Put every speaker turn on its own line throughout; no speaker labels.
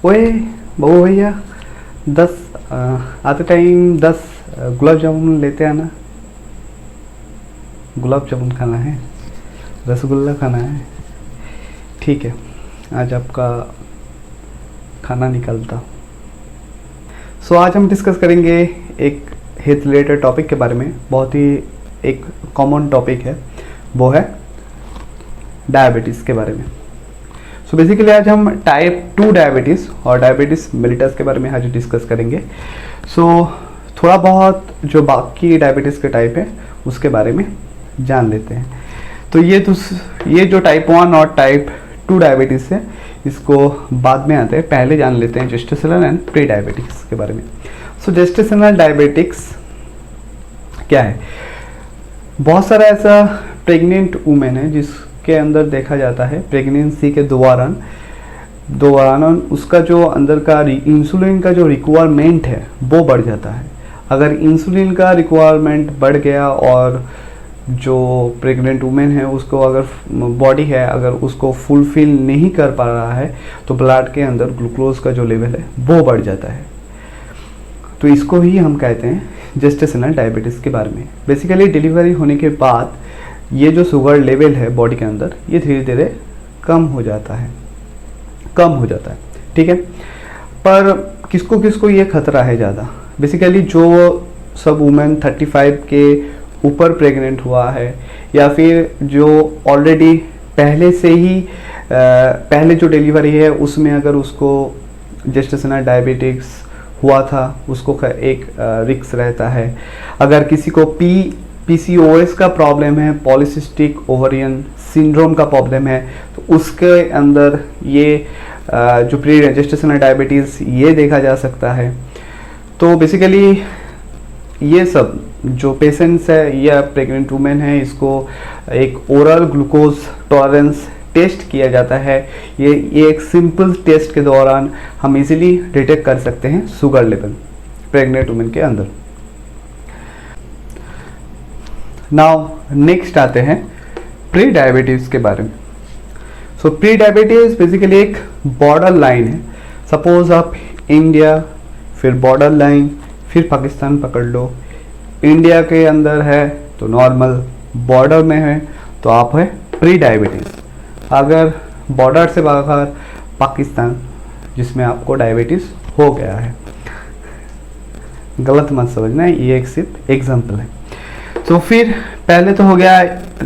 ओए बबू भैया, 10 आते टाइम 10 गुलाब जामुन लेते आना। गुलाब जामुन खाना है, रसगुल्ला खाना है। ठीक है, आज आपका खाना निकलता। आज हम डिस्कस करेंगे एक हेल्थ रिलेटेड टॉपिक के बारे में। बहुत ही एक कॉमन टॉपिक है, वो है डायबिटीज़ के बारे में। बेसिकली आज हम टाइप 2 डायबिटीज़ और डायबिटीज़ मेलिटस के बारे में आज डिस्कस करेंगे। थोड़ा बहुत जो बाकी डायबिटीज़ के टाइप है उसके बारे में जान लेते हैं। ये जो टाइप 1 और टाइप 2 डायबिटीज़ है, इसको बाद में आते हैं। पहले जान लेते हैं जेस्टेशनल एंड प्री डायबिटिक्स के बारे में। जेस्टेशनल डायबिटिक्स क्या है? बहुत सारा ऐसा प्रेग्नेंट वुमेन है जिसके अंदर देखा जाता है प्रेगनेंसी के दौरान उसका जो अंदर का इंसुलिन का जो रिक्वायरमेंट है वो बढ़ जाता है। अगर इंसुलिन का रिक्वायरमेंट बढ़ गया और जो प्रेग्नेंट वुमेन है उसको अगर बॉडी है अगर उसको फुलफिल नहीं कर पा रहा है तो ब्लड के अंदर ग्लूकोज का जो लेवल है वो बढ़ जाता है। तो इसको ही हम कहते हैं जेस्टेशनल डायबिटीज़ के बारे में। बेसिकली डिलीवरी होने के बाद ये जो शुगर लेवल है बॉडी के अंदर ये धीरे धीरे कम हो जाता है। ठीक है, पर किसको किसको ये खतरा है ज़्यादा? बेसिकली जो सब वुमेन 35 के ऊपर प्रेग्नेंट हुआ है या फिर जो ऑलरेडी पहले से ही पहले जो डिलीवरी है उसमें अगर उसको जेस्टेशनल डायबिटिक्स हुआ था उसको एक रिस्क रहता है। अगर किसी को पीसीओएस का प्रॉब्लम है, पॉलीसिस्टिक ओवरियन सिंड्रोम का प्रॉब्लम है, तो उसके अंदर ये जो प्री जेस्टेशनल डायबिटीज़ ये देखा जा सकता है। तो बेसिकली ये सब जो पेशेंट्स है या प्रेग्नेंट वुमेन है इसको एक ओरल ग्लूकोज टॉलरेंस टेस्ट किया जाता है। ये एक सिंपल टेस्ट के दौरान हम इजीली डिटेक्ट कर सकते हैं शुगर लेवल प्रेग्नेंट वुमेन के अंदर। नाउ नेक्स्ट आते हैं प्री डायबिटीज़ के बारे में। प्री डायबिटीज़ बेसिकली एक बॉर्डर लाइन है। सपोज आप इंडिया फिर बॉर्डर लाइन फिर पाकिस्तान पकड़ लो। इंडिया के अंदर है तो नॉर्मल, बॉर्डर में है तो आप है प्री डायबिटीज़। अगर बॉर्डर से बाहर पाकिस्तान जिसमें आपको डायबिटीज़ हो गया है, गलत मत समझना, ये एक सिर्फ एग्जांपल है। तो फिर पहले तो हो गया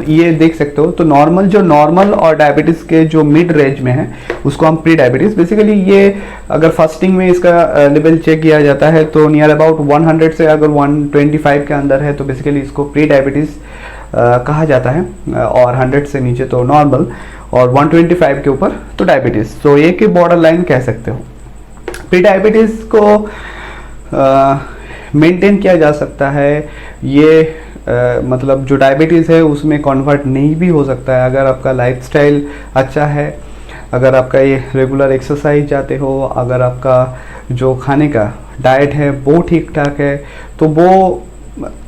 ये देख सकते हो। तो नॉर्मल और डायबिटीज़ के जो मिड रेंज में है उसको हम प्री डायबिटीज़। बेसिकली ये अगर फास्टिंग में इसका लेवल चेक किया जाता है तो नियर अबाउट 100 से अगर 125 के अंदर है तो बेसिकली इसको प्री डायबिटीज़ कहा जाता है, और 100 से नीचे तो नॉर्मल और 125 के ऊपर तो डायबिटीज़। तो एक ही बॉर्डर लाइन कह सकते हो। प्री डायबिटीज़ को मेंटेन किया जा सकता है। ये मतलब जो डायबिटीज़ है उसमें कन्वर्ट नहीं भी हो सकता है अगर आपका लाइफस्टाइल अच्छा है, अगर आपका ये रेगुलर एक्सरसाइज जाते हो, अगर आपका जो खाने का डाइट है वो ठीक ठाक है तो वो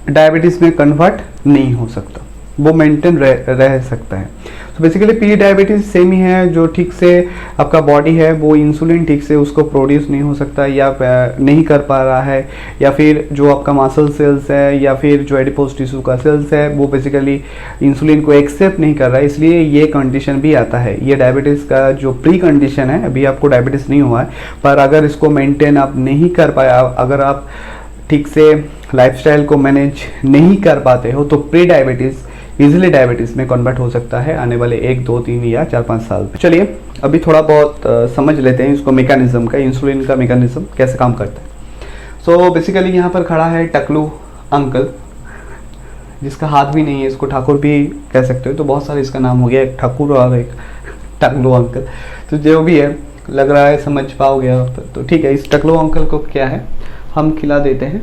डायबिटीज़ में कन्वर्ट नहीं हो सकता, वो मेंटेन रह सकता है। तो बेसिकली प्री डायबिटीज़ सेम ही है। जो ठीक से आपका बॉडी है वो इंसुलिन ठीक से उसको प्रोड्यूस नहीं हो सकता या नहीं कर पा रहा है, या फिर जो आपका मसल सेल्स है या फिर जो एडिपोज टिश्यू का सेल्स है वो बेसिकली इंसुलिन को एक्सेप्ट नहीं कर रहा है, इसलिए ये कंडीशन भी आता है। ये डायबिटीज़ का जो प्री कंडीशन है, अभी आपको डायबिटीज़ नहीं हुआ है पर अगर इसको मेंटेन आप नहीं कर पाया, अगर आप ठीक से लाइफस्टाइल को मैनेज नहीं कर पाते हो तो प्री डायबिटीज़ इजीली डायबिटीज़ में कन्वर्ट हो सकता है आने वाले 1, 2, 3 या 4-5 साल में। चलिए अभी थोड़ा बहुत समझ लेते हैं इसको, मैकेनिज्म का, इंसुलिन का मैकेनिज्म कैसे काम करता है। बेसिकली यहाँ पर खड़ा है टकलू अंकल, जिसका हाथ भी नहीं है, इसको ठाकुर भी कह सकते हो। तो बहुत सारे इसका नाम हो गया, एक ठाकुर और एक टकलू अंकल। तो जो भी है लग रहा है समझ पाओगे आप, तो ठीक है। इस टकलू अंकल को क्या है, हम खिला देते हैं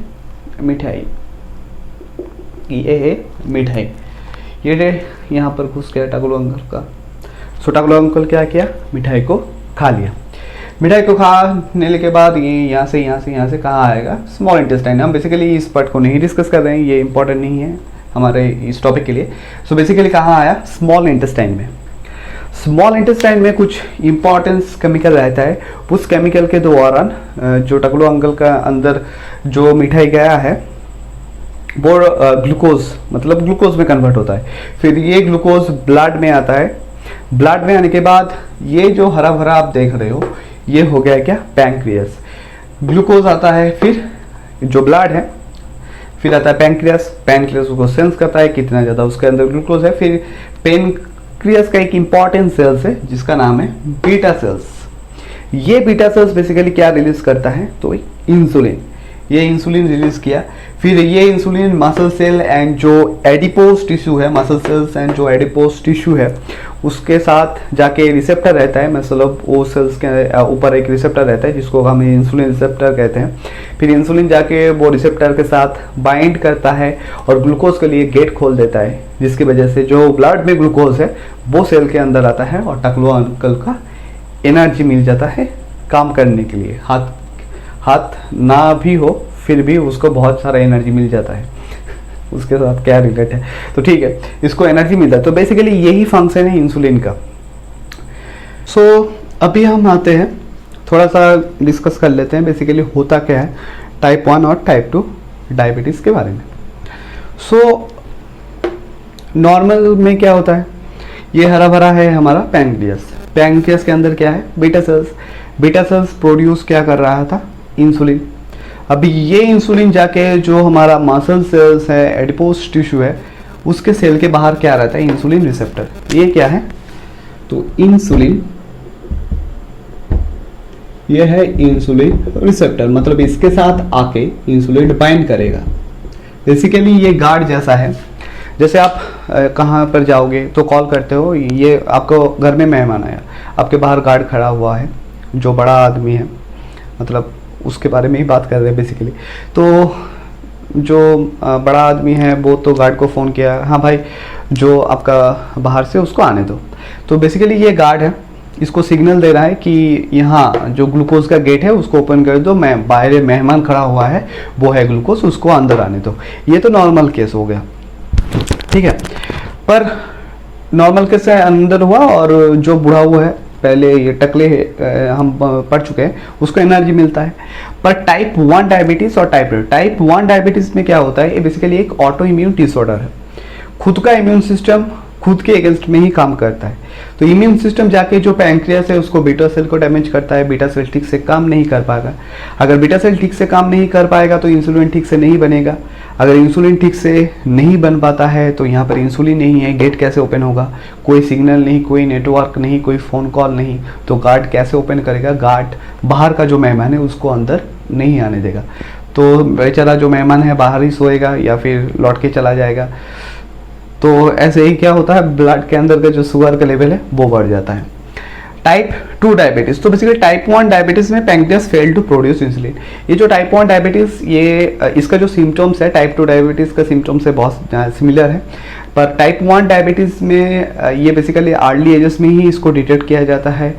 मिठाई। ये है मिठाई, ये यहाँ पर घुस गया टकलू अंकल का। टकलू अंकल क्या किया, मिठाई को खा लिया। मिठाई को खाने के बाद ये यहाँ से कहाँ आएगा, स्मॉल इंटेस्टाइन। हम बेसिकली इस पार्ट को नहीं डिस्कस कर रहे हैं, ये इंपॉर्टेंट नहीं है हमारे इस टॉपिक के लिए। बेसिकली कहाँ आया, स्मॉल इंटेस्टाइन में। स्मॉल इंटेस्टाइन में कुछ इंपॉर्टेंस केमिकल रहता है, उस केमिकल के दौरान जो टकलू अंकल का अंदर जो मिठाई गया है वो ग्लूकोज मतलब ग्लूकोज में कन्वर्ट होता है। फिर ये ग्लूकोज ब्लड में आता है, ब्लड में आने के बाद ये जो हरा भरा आप देख रहे हो ये हो गया क्या, पैंक्रियास। ग्लूकोज आता है, फिर जो ब्लड है, फिर आता है पैंक्रियास, पैंक्रियास उसको सेंस करता है कितना ज़्यादा उसके अंदर ग्लूकोज है। फिर पैंक्रियास का एक इंपॉर्टेंट सेल्स है जिसका नाम है बीटा सेल्स। ये बीटा सेल्स बेसिकली क्या रिलीज करता है, तो इंसुलिन। ये इंसुलिन रिलीज किया, फिर ये इंसुलिन मसल सेल एंड जो एडिपोज टिश्यू है, मसल सेल्स एंड जो एडिपोज टिश्यू है उसके साथ जाके रिसेप्टर रहता है, मतलब वो सेल्स के ऊपर एक रिसेप्टर रहता है जिसको हम इंसुलिन रिसेप्टर कहते हैं। फिर इंसुलिन जाके वो रिसेप्टर के साथ बाइंड करता है और ग्लूकोज के लिए गेट खोल देता है, जिसकी वजह से जो ब्लड में ग्लूकोज है वो सेल के अंदर आता है और टकलू अंकल का एनर्जी मिल जाता है काम करने के लिए। हाथ ना भी हो फिर भी उसको बहुत सारा एनर्जी मिल जाता है, उसके साथ क्या रिलेट है, तो ठीक है, इसको एनर्जी मिलता है। तो बेसिकली यही फंक्शन है इंसुलिन का। सो अभी हम आते हैं थोड़ा सा डिस्कस कर लेते हैं बेसिकली होता क्या है टाइप 1 और टाइप 2 डायबिटीज़ के बारे में। सो नॉर्मल में क्या होता है, ये हरा भरा है हमारा पैंक्रियास। पैंक्रियास के अंदर क्या है, beta cells. Beta cells produce क्या कर रहा था, इंसुलिन। अभी ये इंसुलिन जाके जो हमारा मसल सेल्स है, एडिपोज टिश्यू है, उसके सेल के बाहर क्या रहता है, इंसुलिन रिसेप्टर। ये क्या है, तो इंसुलिन, ये है इंसुलिन रिसेप्टर, मतलब इसके साथ आके इंसुलिन बाइंड करेगा। बेसिकली ये गार्ड जैसा है, जैसे आप कहाँ पर जाओगे तो कॉल करते हो, ये आपको घर में मेहमान आया, आपके बाहर गार्ड खड़ा हुआ है जो बड़ा आदमी है, मतलब उसके बारे में ही बात कर रहे हैं बेसिकली। तो जो बड़ा आदमी है वो तो गार्ड को फ़ोन किया, हाँ भाई जो आपका बाहर से उसको आने दो। तो बेसिकली ये गार्ड है, इसको सिग्नल दे रहा है कि यहाँ जो ग्लूकोज का गेट है उसको ओपन कर दो, मैं बाहर मेहमान खड़ा हुआ है वो है ग्लूकोज, उसको अंदर आने दो। ये तो नॉर्मल केस हो गया, ठीक है। पर नॉर्मल केस से अंदर हुआ और जो बूढ़ा हुआ है, पहले ये टकले हम पढ़ चुके हैं, उसको एनर्जी मिलता है। पर टाइप 1 डायबिटीज़ और टाइप 1 डायबिटीज़ में क्या होता है, ये बेसिकली एक ऑटो इम्यून डिसऑर्डर है। खुद का इम्यून सिस्टम खुद के अगेंस्ट में ही काम करता है। तो इम्यून सिस्टम जाके जो पैंक्रियास है उसको बीटा सेल को डैमेज करता है, बीटा सेल ठीक से काम नहीं कर पाएगा। अगर बीटा सेल ठीक से काम नहीं कर पाएगा तो इंसुलिन ठीक से नहीं बनेगा। अगर इंसुलिन ठीक से नहीं बन पाता है तो यहाँ पर इंसुलिन नहीं है, गेट कैसे ओपन होगा, कोई सिग्नल नहीं, कोई नेटवर्क नहीं, कोई फ़ोन कॉल नहीं, तो गार्ड कैसे ओपन करेगा, गार्ड बाहर का जो मेहमान है उसको अंदर नहीं आने देगा। तो बेचारा जो मेहमान है बाहर ही सोएगा या फिर लौट के चला जाएगा। तो ऐसे ही क्या होता है, ब्लड के अंदर का जो शुगर का लेवल है वो बढ़ जाता है। टाइप 2 डायबिटीज़, तो बेसिकली टाइप 1 डायबिटीज़ में pancreas fail to produce insulin. ये जो टाइप 1 डायबिटीज़, ये इसका जो सिम्टम्स है टाइप 2 डायबिटीज़ का सिम्टम्स से बहुत सिमिलर है। पर टाइप 1 डायबिटीज़ में ये बेसिकली अर्ली एजेस में ही इसको डिटेक्ट किया जाता है,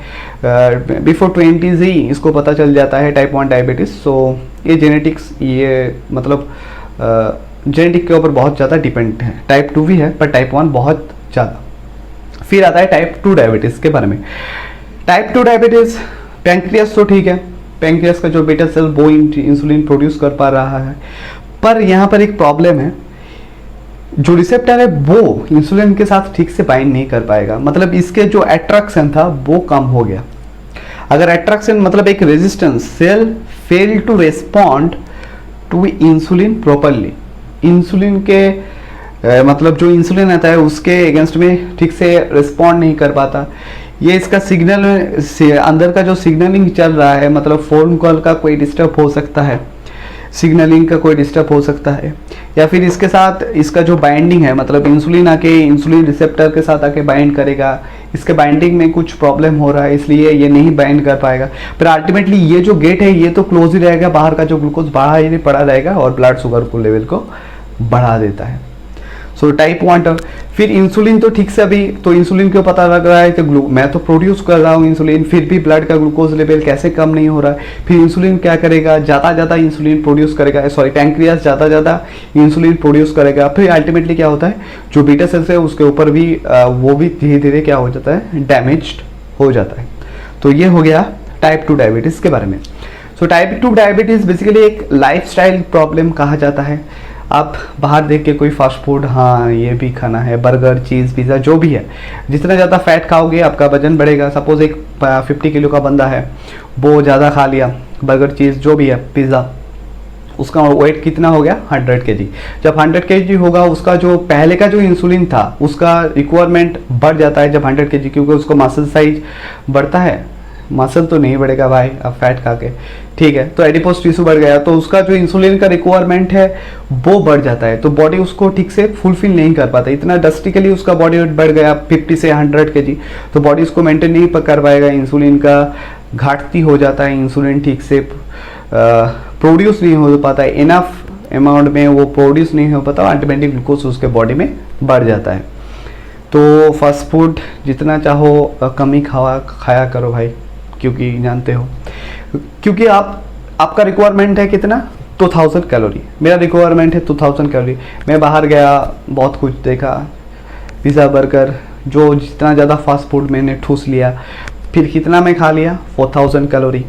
बिफोर 20s ही इसको पता चल जाता है टाइप 1 डायबिटीज़। सो ये जेनेटिक्स, ये मतलब जेनेटिक के ऊपर बहुत ज़्यादा डिपेंड है। टाइप 2 भी है पर टाइप 1 बहुत ज़्यादा। फिर आता है टाइप 2 डायबिटीज़ के बारे में। टाइप 2 डायबिटीज़, पैंक्रियास तो ठीक है, पैंक्रियास का जो बीटा सेल वो इंसुलिन प्रोड्यूस कर पा रहा है, पर यहाँ पर एक प्रॉब्लम है, जो रिसेप्टर है वो इंसुलिन के साथ ठीक से बाइंड नहीं कर पाएगा। मतलब इसके जो अट्रैक्शन था वो कम हो गया। अगर अट्रैक्शन मतलब एक resistance, cell fail to respond to insulin properly. Insulin के मतलब जो इंसुलिन आता है उसके अगेंस्ट में ठीक से रिस्पॉन्ड नहीं कर पाता। ये इसका सिग्नल से अंदर का जो सिग्नलिंग चल रहा है, मतलब फ़ोन कॉल का कोई डिस्टर्ब हो सकता है, सिग्नलिंग का कोई डिस्टर्ब हो सकता है, या फिर इसके साथ इसका जो बाइंडिंग है, मतलब इंसुलिन आके इंसुलिन रिसेप्टर के साथ आके बाइंड करेगा, इसके बाइंडिंग में कुछ प्रॉब्लम हो रहा है इसलिए ये नहीं बाइंड कर पाएगा। पर अल्टीमेटली ये जो गेट है ये तो क्लोज ही रहेगा, बाहर का जो ग्लूकोज बाहर ही पड़ा रहेगा और ब्लड शुगर को लेवल को बढ़ा देता है। So type 1। फिर इंसुलिन तो ठीक से अभी तो इंसुलिन क्यों पता लग रहा है कि मैं तो प्रोड्यूस कर रहा हूँ इंसुलिन, फिर भी ब्लड का ग्लूकोज लेवल कैसे कम नहीं हो रहा है। फिर इंसुलिन क्या करेगा, ज़्यादा इंसुलिन प्रोड्यूस करेगा, सॉरी पैंक्रियास ज़्यादा इंसुलिन प्रोड्यूस करेगा। फिर अल्टीमेटली क्या होता है, जो बीटा सेल्स है उसके ऊपर भी वो भी धीरे धीरे क्या हो जाता है, डैमेज्ड हो जाता है। तो ये हो गया टाइप 2 डायबिटीज़ के बारे में। सो टाइप 2 डायबिटीज़ बेसिकली एक लाइफस्टाइल प्रॉब्लम कहा जाता है। आप बाहर देख के कोई फास्ट फूड, हाँ ये भी खाना है, बर्गर, चीज़, पिज़्ज़ा, जो भी है, जितना ज़्यादा फैट खाओगे आपका वजन बढ़ेगा। सपोज एक 50 किलो का बंदा है, वो ज़्यादा खा लिया बर्गर, चीज़, जो भी है, पिज़्ज़ा, उसका वेट कितना हो गया, 100 kg। जब 100 kg होगा, उसका जो पहले का जो इंसुलिन था उसका रिक्वायरमेंट बढ़ जाता है जब 100 kg, क्योंकि उसको मसल साइज बढ़ता है। मसल तो नहीं बढ़ेगा भाई अब फैट खा के, ठीक है, तो एडिपोज टिश्यू बढ़ गया, तो उसका जो इंसुलिन का रिक्वायरमेंट है वो बढ़ जाता है, तो बॉडी उसको ठीक से फुलफिल नहीं कर पाता। इतना ड्रास्टिकली उसका बॉडी वेट बढ़ गया 50 से 100 kg, तो बॉडी उसको मेंटेन नहीं कर पाएगा, इंसुलिन का घाटती हो जाता है, इंसुलिन ठीक से प्रोड्यूस नहीं हो पाता है, इनफ अमाउंट में वो प्रोड्यूस नहीं हो पाता, अल्टीमेटली ग्लूकोज उसके बॉडी में बढ़ जाता है। तो फास्ट फूड जितना चाहो कम ही खाया करो भाई, क्योंकि जानते हो, क्योंकि आपका रिक्वायरमेंट है कितना, 2000 कैलोरी। मेरा रिक्वायरमेंट है 2000 कैलोरी। मैं बाहर गया, बहुत कुछ देखा, पिज़्ज़ा, बर्गर, जो जितना ज़्यादा फास्ट फूड मैंने ठूस लिया, फिर कितना मैं खा लिया, 4000 कैलोरी।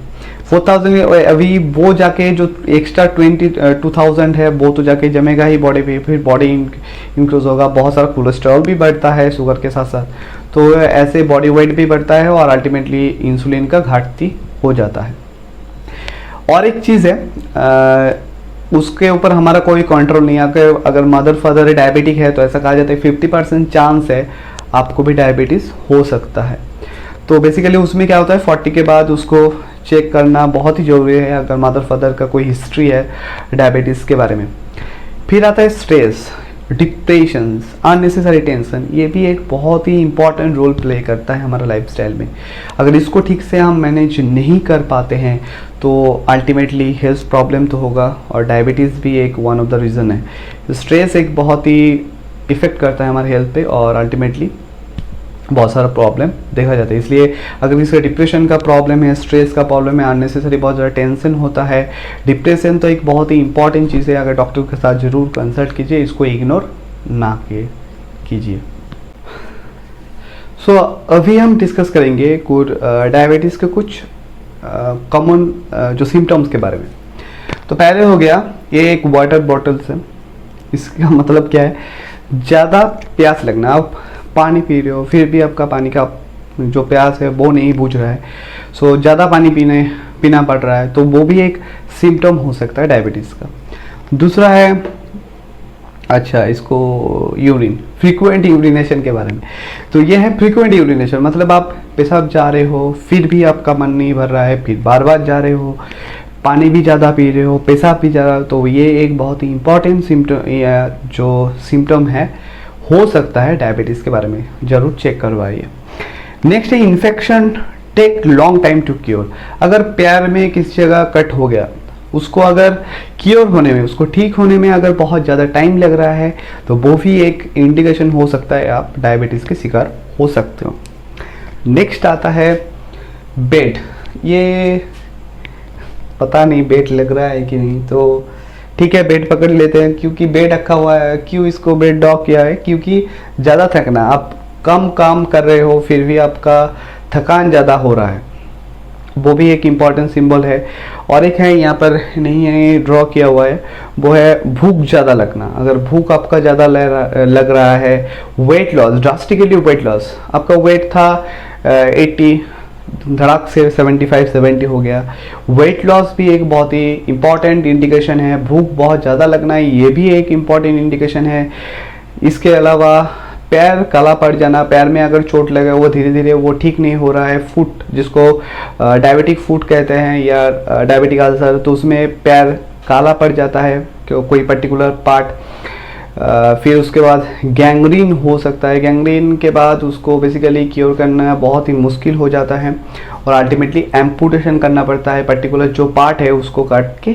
4000 अभी वो जाके जो एक्स्ट्रा 2000 है वो तो जाके जमेगा ही बॉडी पे, फिर बॉडी इंक्रीज होगा, बहुत सारा कोलेस्ट्रॉल भी बढ़ता है शुगर के साथ साथ, तो ऐसे बॉडी वेट भी बढ़ता है और अल्टीमेटली इंसुलिन का घाटती हो जाता है। और एक चीज़ है उसके ऊपर हमारा कोई कंट्रोल नहीं है। अगर मदर फादर डायबिटिक है तो ऐसा कहा जाता है 50% चांस है आपको भी डायबिटीज़ हो सकता है। तो बेसिकली उसमें क्या होता है, 40 के बाद उसको चेक करना बहुत ही ज़रूरी है अगर मदर फादर का कोई हिस्ट्री है डायबिटीज़ के बारे में। फिर आता है स्ट्रेस, डिप्रेशंस, अननेसेसरी टेंशन, ये भी एक बहुत ही इंपॉर्टेंट रोल प्ले करता है हमारा लाइफस्टाइल में। अगर इसको ठीक से हम मैनेज नहीं कर पाते हैं तो अल्टीमेटली हेल्थ प्रॉब्लम तो होगा, और डायबिटीज़ भी एक वन ऑफ द रीज़न है। स्ट्रेस एक बहुत ही इफ़ेक्ट करता है हमारे हेल्थ पे और अल्टीमेटली बहुत सारा प्रॉब्लम देखा जाता है। इसलिए अगर किसी डिप्रेशन का प्रॉब्लम है, स्ट्रेस का प्रॉब्लम है, अननेसेसरी बहुत ज़्यादा टेंशन होता है, डिप्रेशन तो एक बहुत ही इंपॉर्टेंट चीज़ है, अगर डॉक्टर के साथ ज़रूर कंसल्ट कीजिए, इसको इग्नोर ना कीजिए। सो अभी हम डिस्कस करेंगे डायबिटीज़ के कुछ कॉमन जो सिम्टम्स के बारे में। तो पहले हो गया ये एक वाटर बॉटल से, इसका मतलब क्या है, ज़्यादा प्यास लगना। आप पानी पी रहे हो फिर भी आपका पानी का जो प्यास है वो नहीं बुझ रहा है, सो ज़्यादा पानी पीना पड़ रहा है, तो वो भी एक सिम्टम हो सकता है डायबिटीज़ का। दूसरा है इसको यूरिन, फ्रीक्वेंट यूरिनेशन के बारे में। तो ये है फ्रीक्वेंट यूरिनेशन, मतलब आप पेशाब जा रहे हो फिर भी आपका मन नहीं भर रहा है, फिर बार बार जा रहे हो, पानी भी ज़्यादा पी रहे हो, पेशाब भी ज़्यादा, तो ये एक बहुत ही इंपॉर्टेंट सिम्टम है, हो सकता है डायबिटीज़ के बारे में, ज़रूर चेक करवाइए। नेक्स्ट है infection take long time to cure. अगर पैर में किसी जगह कट हो गया, उसको अगर क्योर होने में, उसको ठीक होने में अगर बहुत ज़्यादा टाइम लग रहा है तो वो भी एक इंडिकेशन हो सकता है आप डायबिटीज़ के शिकार हो सकते हो। नेक्स्ट आता है बेड। ये पता नहीं बेड लग रहा है कि नहीं, तो ठीक है बेड पकड़ लेते हैं, क्योंकि बेड रखा हुआ है। क्यों इसको बेड डॉग किया है, क्योंकि ज़्यादा थकना, आप कम काम कर रहे हो फिर भी आपका थकान ज़्यादा हो रहा है, वो भी एक इम्पॉर्टेंट सिंबल है। और एक है यहाँ पर नहीं है ड्रॉ किया हुआ है, वो है भूख ज़्यादा लगना। अगर भूख आपका ज़्यादा लग रहा है, weight loss, drastically weight loss, आपका वेट था 80, धड़ाक से 75-70 हो गया, वेट लॉस भी एक बहुत ही इंपॉर्टेंट इंडिकेशन है। भूख बहुत ज़्यादा लगना ये भी एक इम्पॉर्टेंट इंडिकेशन है। इसके अलावा पैर काला पड़ जाना, पैर में अगर चोट लगे वो धीरे धीरे वो ठीक नहीं हो रहा है, फुट जिसको डायबिटिक फुट कहते हैं या डायबिटिक अल्सर, तो उसमें पैर काला पड़ जाता है कोई पर्टिकुलर पार्ट। फिर उसके बाद गैंग्रीन हो सकता है, गैंग्रीन के बाद उसको बेसिकली क्योर करना बहुत ही मुश्किल हो जाता है और अल्टीमेटली एम्पुटेशन करना पड़ता है, पर्टिकुलर जो पार्ट है उसको काट के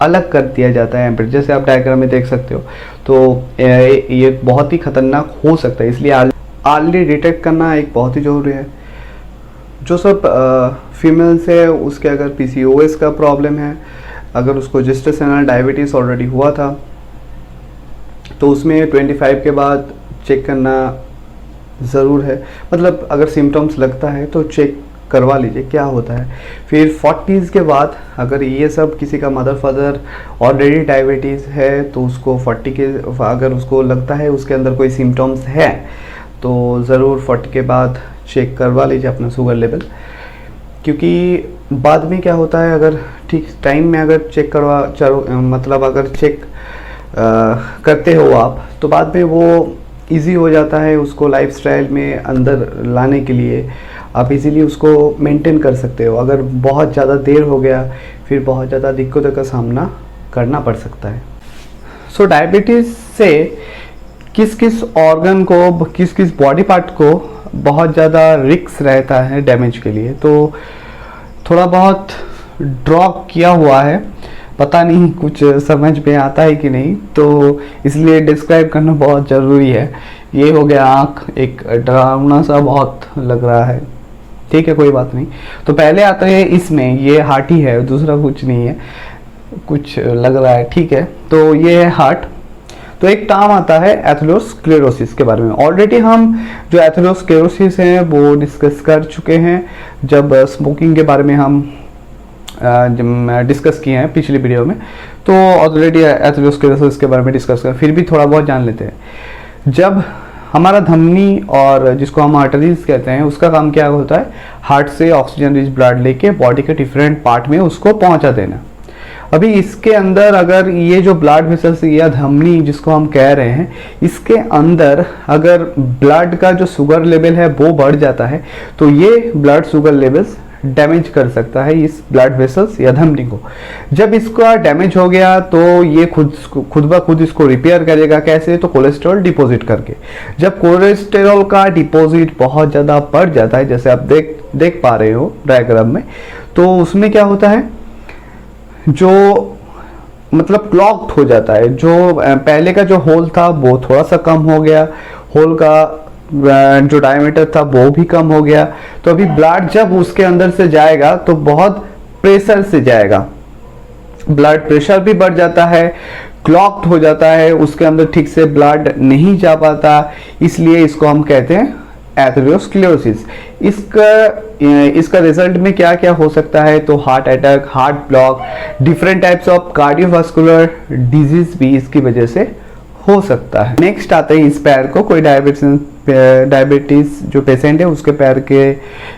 अलग कर दिया जाता है एम्पियर, जैसे आप डायग्राम में देख सकते हो। तो ये बहुत ही खतरनाक हो सकता है, इसलिए अर्ली डिटेक्ट करना एक बहुत ही ज़रूरी है। जो सब फीमेल्स है उसके अगर PCOS का प्रॉब्लम है, अगर उसको जेस्टेशनल डायबिटीज़ ऑलरेडी हुआ था, तो उसमें 25 के बाद चेक करना ज़रूर है। मतलब अगर सिम्टम्स लगता है तो चेक करवा लीजिए क्या होता है। फिर 40s के बाद अगर ये सब किसी का मदर फादर ऑलरेडी डायबिटीज़ है तो उसको 40 के अगर उसको लगता है उसके अंदर कोई सिम्टम्स है तो ज़रूर 40 के बाद चेक करवा लीजिए अपना शुगर लेवल। क्योंकि बाद में क्या होता है, अगर ठीक टाइम में अगर चेक मतलब अगर चेक करते हो आप, तो बाद में वो इजी हो जाता है उसको लाइफस्टाइल में अंदर लाने के लिए। आप इजीली उसको मेंटेन कर सकते हो। अगर बहुत ज़्यादा देर हो गया फिर बहुत ज़्यादा दिक्कतों का सामना करना पड़ सकता है। सो डायबिटीज़ से किस किस ऑर्गन को, किस किस बॉडी पार्ट को बहुत ज़्यादा रिस्क रहता है डैमेज के लिए, तो थोड़ा बहुत ड्रॉ किया हुआ है, पता नहीं कुछ समझ में आता है कि नहीं, तो इसलिए डिस्क्राइब करना बहुत ज़रूरी है। ये हो गया आँख, एक डरावना सा बहुत लग रहा है, ठीक है कोई बात नहीं। तो पहले आता है इसमें, ये हार्ट ही है, दूसरा कुछ नहीं है, कुछ लग रहा है, ठीक है। तो ये है हार्ट। तो एक टर्म आता है एथेरोस्क्लेरोसिस के बारे में। ऑलरेडी हम जो एथेरोस्क्लेरोसिस है वो डिस्कस कर चुके हैं जब स्मोकिंग के बारे में हम डिस्कस किए हैं पिछली वीडियो में। तो ऑलरेडी एथेरोस्क्लेरोसिस के बारे में डिस्कस कर, फिर भी थोड़ा बहुत जान लेते हैं। जब हमारा धमनी और जिसको हम आर्टरीज कहते हैं उसका काम क्या होता है, हार्ट से ऑक्सीजन रिच ब्लड लेके बॉडी के डिफरेंट पार्ट में उसको पहुंचा देना। अभी इसके अंदर अगर ये जो ब्लड वेसल्स या धमनी जिसको हम कह रहे हैं, इसके अंदर अगर ब्लड का जो शुगर लेवल है वो बढ़ जाता है तो ये ब्लड शुगर लेवल्स डैमेज कर सकता है इस ब्लड वेसल्स या धमनी को। जब इसका डैमेज हो गया तो ये खुद ब खुद इसको रिपेयर करेगा। कैसे? तो कोलेस्ट्रॉल डिपॉजिट करके। जब कोलेस्ट्रॉल का डिपॉजिट बहुत ज़्यादा बढ़ जाता है, जैसे आप देख पा रहे हो डायग्राम में, तो उसमें क्या होता है, जो मतलब क्लॉग्ड हो जाता है। जो पहले का जो होल था वो थोड़ा सा कम हो गया, होल का जो डायमीटर था वो भी कम हो गया। तो अभी ब्लड जब उसके अंदर से जाएगा तो बहुत प्रेशर से जाएगा, ब्लड प्रेशर भी बढ़ जाता है, क्लॉग्ड हो जाता है, उसके अंदर ठीक से ब्लड नहीं जा पाता, इसलिए इसको हम कहते हैं एथेरोस्क्लेरोसिस। इसका रिजल्ट में क्या क्या हो सकता है, तो heart attack, heart block, different types of cardiovascular disease भी इसकी वजह से हो सकता है। नेक्स्ट आता है इस पैर को, कोई डायबिटीज जो पेशेंट है उसके पैर के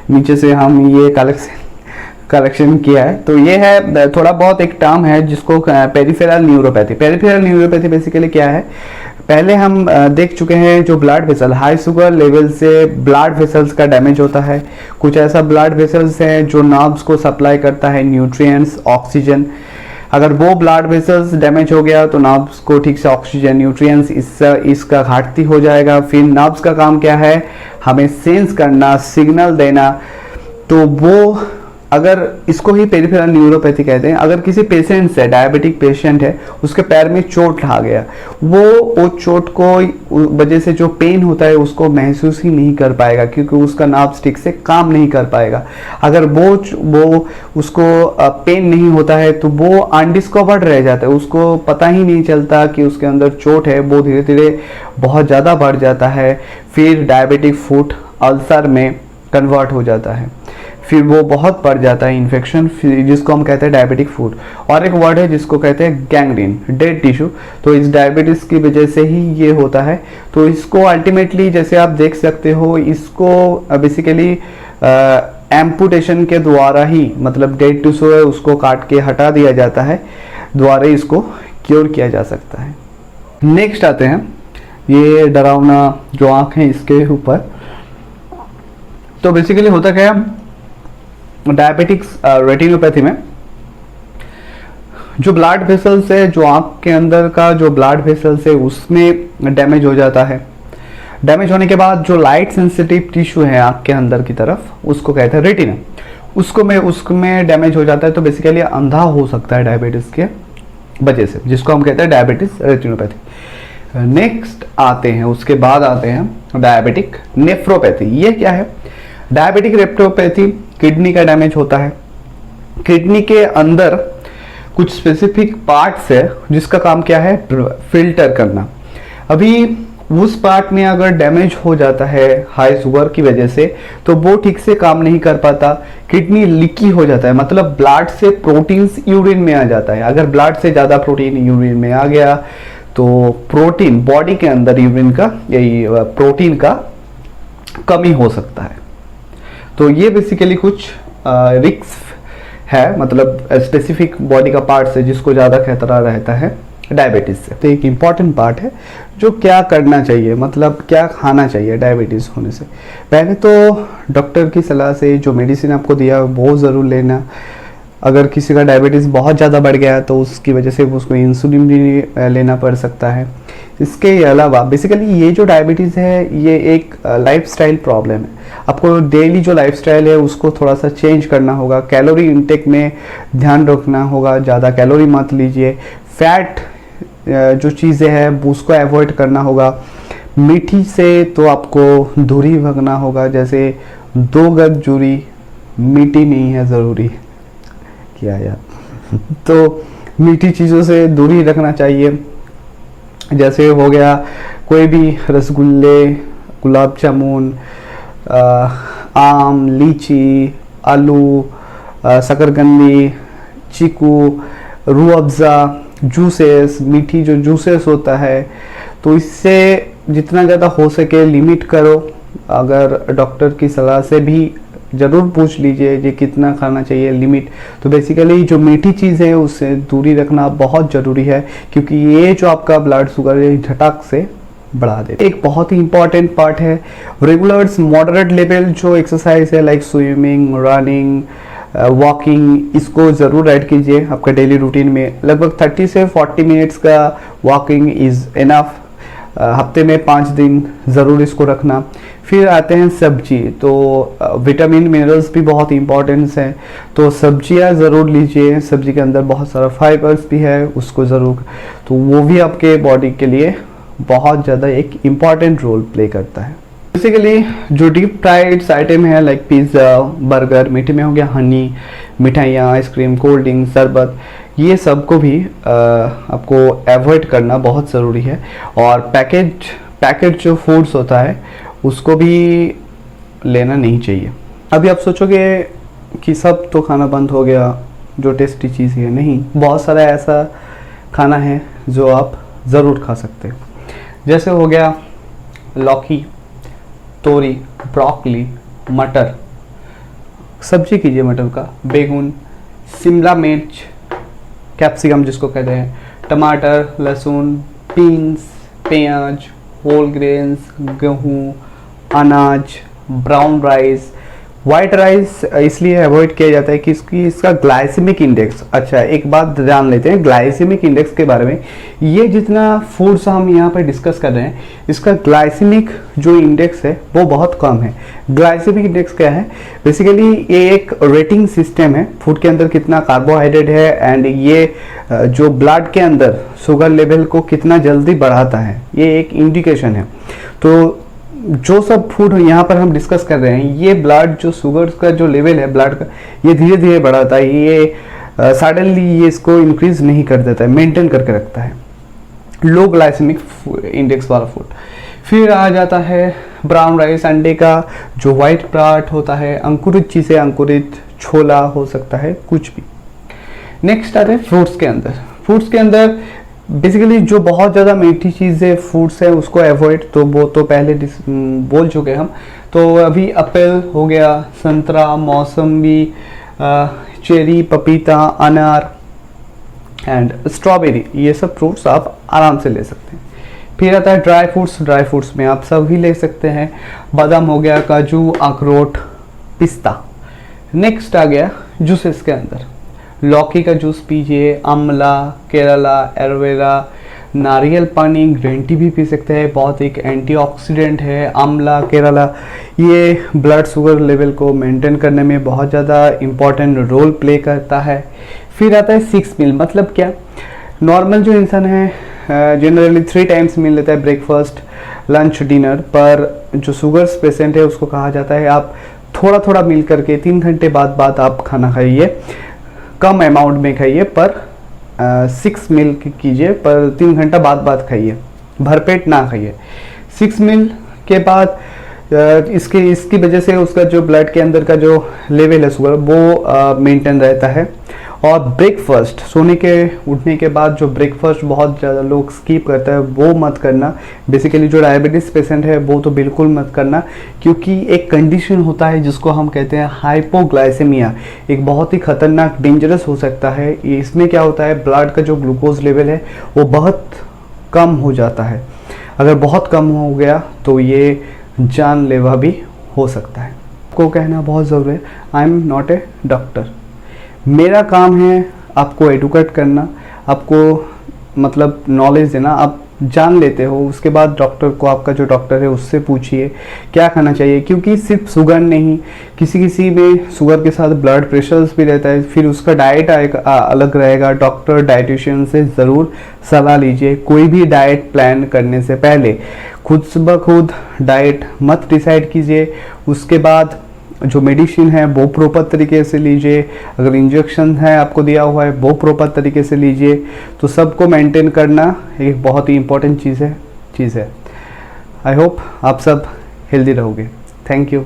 नीचे से हम ये कलेक्शन किया है। तो ये है थोड़ा बहुत एक टर्म है जिसको peripheral neuropathy. Peripheral neuropathy basically क्या है, पहले हम देख चुके हैं जो blood vessel, high sugar level से ब्लड वेसल्स का डैमेज होता है। कुछ ऐसा ब्लड वेसल्स हैं जो नर्व्स को सप्लाई करता है न्यूट्रिएंट्स, ऑक्सीजन। अगर वो ब्लड वेसल्स डैमेज हो गया तो नर्व्स को ठीक से ऑक्सीजन, न्यूट्रिएंट्स इसका घाटती हो जाएगा। फिर नर्व्स का काम क्या है, हमें सेंस करना, सिग्नल देना। तो वो अगर इसको ही पेरिफेरल न्यूरोपैथी कहते हैं। अगर किसी पेशेंट से, डायबिटिक पेशेंट है, उसके पैर में चोट आ गया, वो चोट को वजह से जो पेन होता है उसको महसूस ही नहीं कर पाएगा क्योंकि उसका नर्व ठीक से काम नहीं कर पाएगा। अगर वो उसको पेन नहीं होता है तो वो अनडिस्कवर्ड रह जाता है, उसको पता ही नहीं चलता कि उसके अंदर चोट है। वो धीरे धीरे बहुत ज़्यादा बढ़ जाता है, फिर डायबिटिक फुट अल्सर में कन्वर्ट हो जाता है, फिर वो बहुत बढ़ जाता है इन्फेक्शन, जिसको हम कहते हैं डायबिटिक फूड। और एक वर्ड है जिसको कहते हैं गैंग्रीन, डेड टिश्यू। तो इस डायबिटीज की वजह से ही ये होता है। तो इसको अल्टीमेटली जैसे आप देख सकते हो, इसको बेसिकली एम्पुटेशन के द्वारा ही, मतलब डेड टिश्यू है उसको काट के हटा दिया जाता है, द्वारा इसको क्योर किया जा सकता है। नेक्स्ट आते हैं ये डरावना जो आँख है इसके ऊपर। तो बेसिकली होता क्या है, डायबिटिक्स रेटिनोपैथी में जो ब्लड वेसल्स है, जो आंख के अंदर का जो ब्लड वेसल्स है उसमें डैमेज हो जाता है। डैमेज होने के बाद जो लाइट सेंसिटिव टिश्यू है आंख के अंदर की तरफ, उसको कहते हैं रेटिना, उसमें डैमेज हो जाता है। तो बेसिकली अंधा हो सकता है डायबिटीज के वजह से, जिसको हम कहते हैं डायबिटीज रेटिनोपैथी। नेक्स्ट आते हैं, उसके बाद आते हैं डायबिटिक नेफ्रोपैथी। ये क्या है? डायबिटिक नेफ्रोपैथी किडनी का डैमेज होता है। किडनी के अंदर कुछ स्पेसिफिक पार्ट्स है जिसका काम क्या है? फिल्टर करना। अभी उस पार्ट में अगर डैमेज हो जाता है हाई शुगर की वजह से, तो वो ठीक से काम नहीं कर पाता, किडनी लीकी हो जाता है, मतलब ब्लड से प्रोटीन्स यूरिन में आ जाता है। अगर ब्लड से ज़्यादा प्रोटीन यूरिन में आ गया तो प्रोटीन बॉडी के अंदर यूरिन का, यही प्रोटीन का कमी हो सकता है। तो ये बेसिकली कुछ रिस्क है, मतलब स्पेसिफिक बॉडी का पार्ट है जिसको ज़्यादा खतरा रहता है डायबिटीज़ से। तो एक इम्पॉर्टेंट पार्ट है जो क्या करना चाहिए, मतलब क्या खाना चाहिए डायबिटीज़ होने से पहले। तो डॉक्टर की सलाह से जो मेडिसिन आपको दिया वो ज़रूर लेना। अगर किसी का डायबिटीज़ बहुत ज़्यादा बढ़ गया है तो उसकी वजह से उसको इंसुलिन भी लेना पड़ सकता है। इसके अलावा बेसिकली ये जो डायबिटीज़ है ये एक लाइफस्टाइल प्रॉब्लम है। आपको डेली जो लाइफस्टाइल है उसको थोड़ा सा चेंज करना होगा। कैलोरी इंटेक में ध्यान रखना होगा, ज़्यादा कैलोरी मत लीजिए। फैट जो चीज़ें हैं उसको अवॉइड करना होगा। मीठी से तो आपको दूरी भगना होगा, जैसे 2 गज दूरी, मीठी नहीं है ज़रूरी क्या यार तो मीठी चीज़ों से दूरी रखना चाहिए। जैसे हो गया कोई भी रसगुल्ले, गुलाब जामुन, आम, लीची, आलू, शकरकंदी, चीकू, रूह अफ़ज़ा, जूसेस, मीठी जो जूसेस होता है, तो इससे जितना ज़्यादा हो सके लिमिट करो। अगर डॉक्टर की सलाह से भी ज़रूर पूछ लीजिए कि कितना खाना चाहिए लिमिट। तो बेसिकली जो मीठी चीज़ है उससे दूरी रखना बहुत ज़रूरी है, क्योंकि ये जो आपका ब्लड शुगर है झटक से बढ़ा दे। एक बहुत ही इंपॉर्टेंट पार्ट है रेगुलर्स मॉडरेट लेवल जो एक्सरसाइज है, लाइक स्विमिंग, रनिंग, वॉकिंग, इसको ज़रूर ऐड कीजिए आपका डेली रूटीन में। लगभग 30 से 40 मिनट्स का वॉकिंग इज़ इनफ। हफ्ते में 5 दिन ज़रूर इसको रखना। फिर आते हैं सब्जी, तो विटामिन मिनरल्स भी बहुत इंपॉर्टेंस है, तो सब्जियां ज़रूर लीजिए। सब्जी के अंदर बहुत सारा फाइबर्स भी है, उसको ज़रूर, तो वो भी आपके बॉडी के लिए बहुत ज़्यादा एक इम्पॉर्टेंट रोल प्ले करता है। बेसिकली जो डीप फ्राइड्स आइटम है लाइक पिज़्ज़ा, बर्गर, मीठे में हो गया हनी, मिठाइयाँ, आइसक्रीम, कोल्ड ड्रिंक, शरबत, ये सब को भी आपको अवॉइड करना बहुत ज़रूरी है। और पैकेज जो फूड्स होता है उसको भी लेना नहीं चाहिए। अभी आप सोचोगे कि सब तो खाना बंद हो गया जो टेस्टी चीज़ है, नहीं, बहुत सारा ऐसा खाना है जो आप ज़रूर खा सकते हैं। जैसे हो गया लौकी, तोरी, ब्रोकली, मटर, सब्जी कीजिए मटर का, बैगन, शिमला मिर्च, कैप्सिकम जिसको कहते हैं, टमाटर, लहसुन, बीन्स, प्याज, होल ग्रेन्स, गेहूँ, अनाज, ब्राउन राइस। वाइट राइस इसलिए अवॉइड किया जाता है कि इसका ग्लाइसेमिक इंडेक्स, अच्छा एक बात जान लेते हैं ग्लाइसेमिक इंडेक्स के बारे में। ये जितना फूड्स हम यहाँ पर डिस्कस कर रहे हैं इसका ग्लाइसेमिक जो इंडेक्स है वो बहुत कम है। ग्लाइसेमिक इंडेक्स क्या है? बेसिकली ये एक रेटिंग सिस्टम है, फूड के अंदर कितना कार्बोहाइड्रेट है एंड ये जो ब्लड के अंदर शुगर लेवल को कितना जल्दी बढ़ाता है, ये एक इंडिकेशन है। तो जो सब फूड यहाँ पर हम डिस्कस कर रहे हैं ये ब्लड जो शुगर का जो लेवल है ब्लड का, ये धीरे धीरे बढ़ाता है, ये सडनली ये इसको इंक्रीज नहीं कर देता है, मेंटेन करके रखता है, लो ग्लाइसेमिक इंडेक्स वाला फूड। फिर आ जाता है ब्राउन राइस, अंडे का जो वाइट पार्ट होता है, अंकुरित चीज़ें, अंकुरित छोला हो सकता है, कुछ भी। नेक्स्ट आते हैं फ्रूट्स के अंदर। फ्रूट्स के अंदर बेसिकली जो बहुत ज़्यादा मीठी चीज़ें फ्रूट्स है उसको अवॉइड, तो वो तो पहले बोल चुके हम। तो अभी एप्पल हो गया, संतरा, मौसम्बी, चेरी, पपीता, अनार एंड स्ट्रॉबेरी, ये सब फ्रूट्स आप आराम से ले सकते हैं। फिर आता है ड्राई फ्रूट्स। ड्राई फ्रूट्स में आप सब भी ले सकते हैं, बादाम हो गया, काजू, अखरोट, पिस्ता। नेक्स्ट आ गया जूसेस के अंदर, लौकी का जूस पीजिए, आंवला, केरला, एलोवेरा, नारियल पानी, ग्रीन टी भी पी सकते हैं, बहुत एक एंटीऑक्सीडेंट है आंवला, केरला। ये ब्लड शुगर लेवल को मेंटेन करने में बहुत ज़्यादा इम्पॉर्टेंट रोल प्ले करता है। फिर आता है 6 मील, मतलब क्या? नॉर्मल जो इंसान है जनरली 3 टाइम्स मिल लेता है, ब्रेकफास्ट, लंच, डिनर। पर जो शुगर्स पेशेंट है उसको कहा जाता है आप थोड़ा थोड़ा मिल करके 3 घंटे बाद आप खाना खाइए, कम अमाउंट में खाइए, पर 6 मील कीजिए, पर 3 घंटा बाद खाइए, भरपेट ना खाइए। 6 मील के बाद इसकी वजह से उसका जो ब्लड के अंदर का जो लेवल है शुगर वो मेंटेन रहता है। और ब्रेकफास्ट, सोने के उठने के बाद जो ब्रेकफास्ट बहुत ज़्यादा लोग स्किप करता है वो मत करना। बेसिकली जो डायबिटीज़ पेशेंट है वो तो बिल्कुल मत करना, क्योंकि एक कंडीशन होता है जिसको हम कहते हैं हाइपोग्लाइसेमिया, एक बहुत ही खतरनाक डेंजरस हो सकता है। इसमें क्या होता है, ब्लड का जो ग्लूकोज लेवल है वो बहुत कम हो जाता है। अगर बहुत कम हो गया तो ये जानलेवा भी हो सकता है। आपको कहना बहुत ज़रूरी है, I am not a doctor. मेरा काम है आपको एडुकेट करना, आपको मतलब नॉलेज देना। आप जान लेते हो, उसके बाद डॉक्टर को, आपका जो डॉक्टर है उससे पूछिए क्या खाना चाहिए, क्योंकि सिर्फ शुगर नहीं, किसी में शुगर के साथ ब्लड प्रेशर्स भी रहता है, फिर उसका डाइट अलग रहेगा। डॉक्टर, डाइटिशियन से ज़रूर सलाह लीजिए। कोई भी डाइट प्लान करने से पहले खुद ब खुद डाइट मत डिसाइड कीजिए। उसके बाद जो मेडिसिन है वो प्रॉपर तरीके से लीजिए, अगर इंजेक्शन है आपको दिया हुआ है वो प्रॉपर तरीके से लीजिए। तो सबको मेंटेन करना एक बहुत ही इम्पोर्टेंट चीज़ है। आई होप आप सब हेल्दी रहोगे। Thank you.